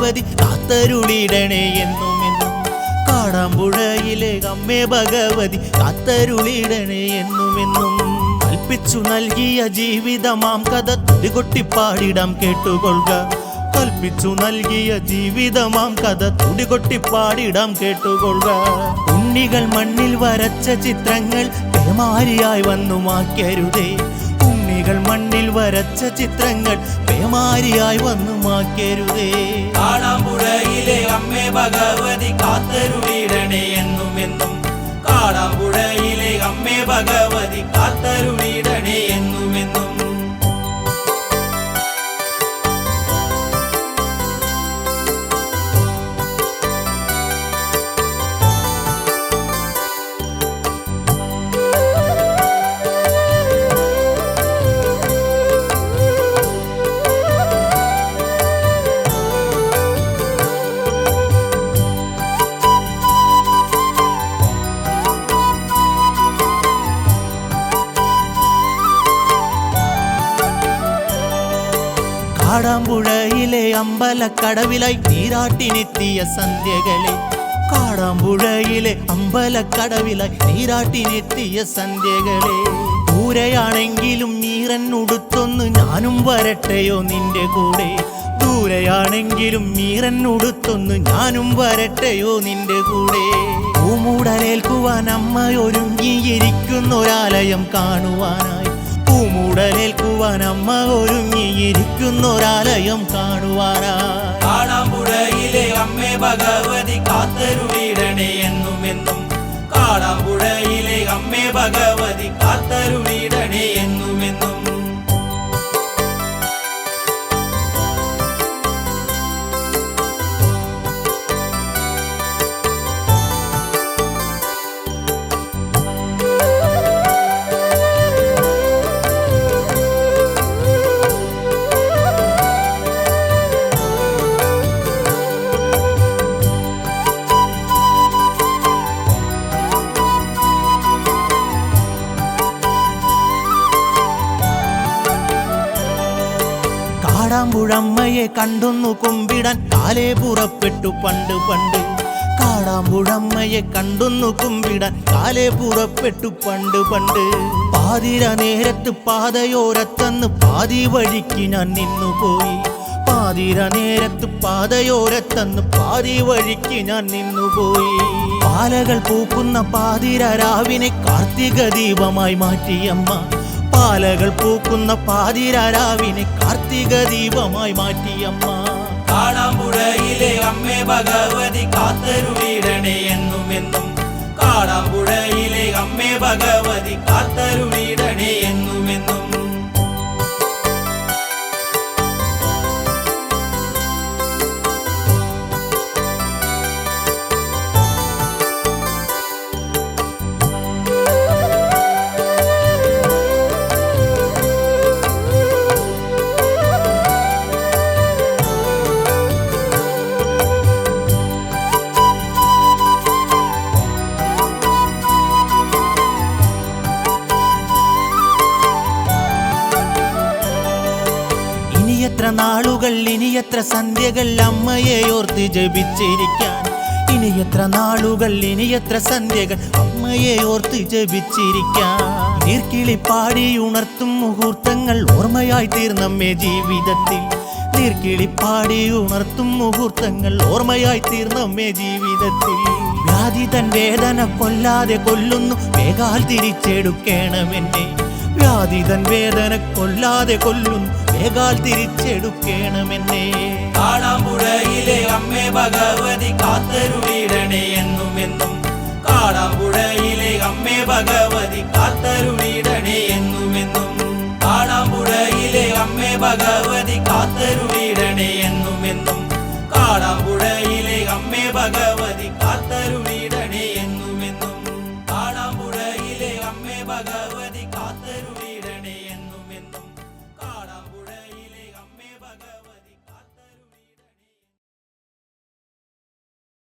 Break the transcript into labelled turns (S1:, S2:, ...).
S1: ഭഗവതി കാത്തരുളിടണേ എന്നുമെന്നും. കാടാമ്പുഴയിലെ അമ്മേ ഭഗവതി കാത്തരുളിടണേ എന്നുമെന്നും. കൽപ്പിച്ചു നൽകിയ ജീവിതമാം കഥ തുടികൊട്ടിപ്പാടിടാം കേട്ടുകൊള്ളുക. കൽപ്പിച്ചു നൽകിയ ജീവിതമാം കഥ തുടികൊട്ടിപ്പാടിടാം കേട്ടുകൊള്ളുക. ഉണ്ണികൾ മണ്ണിൽ വരച്ച ചിത്രങ്ങൾ പേമാരിയായി വന്നു മാക്കരുതേ. ഉണ്ണികൾ മണ്ണിൽ വരച്ച ചിത്രങ്ങൾ പേമാരിയായി വന്നു മാക്കരുതേ.
S2: കാടാമ്പുഴയിലെ അമ്മേ ഭഗവതി കാത്തരുളിടണേ എന്നുമെന്നും. കാടാമ്പുഴയിലെ അമ്മേ ഭഗവതി കാത്തരുളിടണേ എന്നുമെന്നും.
S1: കാടാമ്പുഴയിലെ അമ്പലക്കടവിലായി നീരാട്ടിനെത്തിയ സന്ധ്യകളെ. കാടാമ്പുഴയിലെ അമ്പലക്കടവിലായി നീരാട്ടിനെത്തിയ സന്ധ്യകളെ. ദൂരെയാണെങ്കിലും നീറന്നുടുത്തൊന്ന് ഞാനും വരട്ടെയോ നിന്റെ കൂടെ. ദൂരെയാണെങ്കിലും നീറന്നുടുത്തൊന്ന് ഞാനും വരട്ടെയോ നിന്റെ കൂടെ. പൂമൂടലേൽക്കുവാൻ അമ്മയൊരുങ്ങിയിരിക്കുന്നൊരാലയം കാണുവാനായി. പൂമൂടലേൽക്കുവാൻ അമ്മ ഒരുങ്ങിയിരിക്കുന്നൊരാലയം കാണുവാനായി.
S2: കാടാമ്പുഴയിലെ അമ്മേ ഭഗവതി കാത്തരുളിടണേ എന്നുമെന്നും. കാടാമ്പുഴയിലെ അമ്മേ ഭഗവതി കാത്തരുളിടണേ എന്നുമെന്നും.
S1: കാടാമ്പുഴമ്മയെ കണ്ടൊന്നു കുമ്പിടാൻ കാലേ പുറപ്പെട്ടു പണ്ട് പണ്ട്. കാടാമ്പുഴമ്മയെ കണ്ടൊന്നു കുമ്പിടാൻ കാലേ പുറപ്പെട്ടു പണ്ട് പണ്ട്. പാതിര നേരത്ത് പാതയോരത്തന്ന് പാതി വഴിക്ക് ഞാൻ നിന്നുപോയി. പാതിര നേരത്ത് പാതയോരത്തന്ന് പാതി വഴിക്ക് ഞാൻ നിന്നുപോയി. പാലകൾ പൂക്കുന്ന പാതിര രാവിനെ കാർത്തിക ദീപമായി മാറ്റിയമ്മ. പാലകൾ പൂക്കുന്ന പാതിരാവിനെ കാർത്തിക ദീപമായി മാറ്റിയമ്മ.
S2: കാടാമ്പുഴയിലെ അമ്മേ ഭഗവതി കാത്തരുളിടണേ എന്നുമെന്നും. കാടാമ്പുഴയിലെ അമ്മേ ഭഗവതി കാത്തരുളിടണേ എന്നുമെന്നും.
S1: ഇനിയെത്ര നാളുകൾ ഇനിയെത്ര സന്ധ്യകൾ അമ്മയെ ഓർത്ത് ജപിച്ചിരിക്കാൻ. ഇനിയെത്ര നാളുകൾ ഇനിയെത്ര സന്ധ്യകൾ അമ്മയെ ഓർത്ത് ജപിച്ചിരിക്കാൻ. നീർക്കിളിപ്പാടി ഉണർത്തും മുഹൂർത്തങ്ങൾ ഓർമ്മയായി തീർന്നമ്മേ ജീവിതത്തിൽ. നീർക്കിളിപ്പാടി ഉണർത്തും മുഹൂർത്തങ്ങൾ ഓർമ്മയായി തീർന്നമ്മേ ജീവിതത്തിൽ. വ്യാധി തൻ വേദന കൊല്ലാതെ കൊല്ലുന്നു വേഗാൽ തിരിച്ചെടുക്കണമെന്നെ. വ്യാധി തൻ വേദന കൊല്ലാതെ കൊല്ലുന്നു വേഗാൽ തിരിച്ചെടുക്കണമെന്നെ.
S2: കാടാമ്പുഴയിലെ അമ്മേ ഭഗവതി കാത്തരുളിടണേ എന്നുമെന്നും. കാടാമ്പുഴയിലെ അമ്മേ ഭഗവതി കാത്തരുളിടണേ എന്നുമെന്നും. കാടാമ്പുഴയിലെ അമ്മേ ഭഗവതി കാത്തരുളി